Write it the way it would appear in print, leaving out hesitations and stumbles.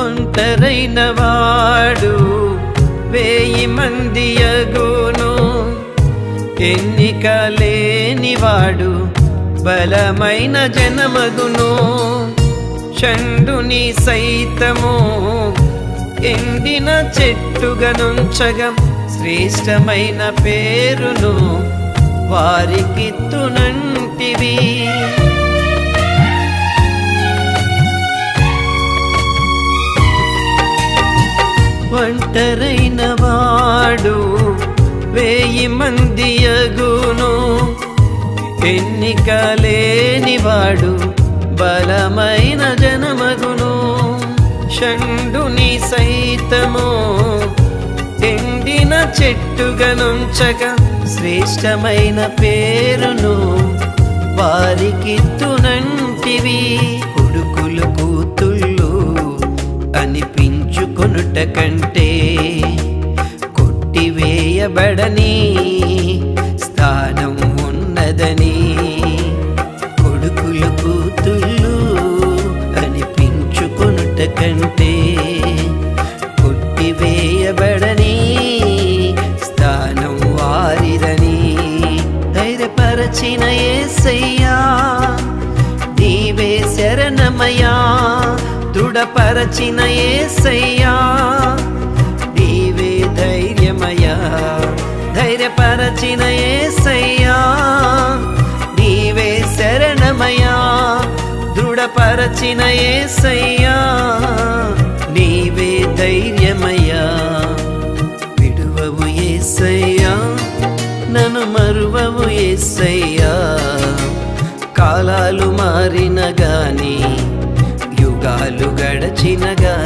ఒంటరైన వాడు 1000 మంది అగును, ఎన్నిక లేనివాడు బలమైన జనమగును. చండుని సైతము ఎండిన చెట్టుగా నుంచగా శ్రేష్టమైన పేరును వారికిత్తునంటివి. ఒంటరైన వాడు 1000 మంది అగును, ఎన్నిక లేనివాడు బలమైన జనమగును. షండుని సైతము ఎండిన చెట్టుగా నుంచగా శ్రేష్టమైన పేరును వారికిత్తునంటివి. కొడుకులు కూతుళ్ళు అనిపించుకొనుట కంటే కొట్టివేయబడని స్థానం ఉన్నదని. కొడుకులు కూతుళ్ళు అనిపించుకొనుట కంటే కొట్టివేయబడని స్థానం వారిదని. ధైర్యపరచిన యేసయ్యా నీవే శరణమయ్యా, దృఢపరచిన యేసయ్యా నీవే ధైర్యమయ్యా. ధైర్యపరచిన యేసయ్యా నీవే శరణమయ్యా, దృఢపరచిన యేసయ్యా నీవే ధైర్యమయ్యా. విడువవు యేసయ్యా, నన్ను మరువవు యేసయ్యా. కాలాలు మారిన గాని, యుగాలు గడచిన గాని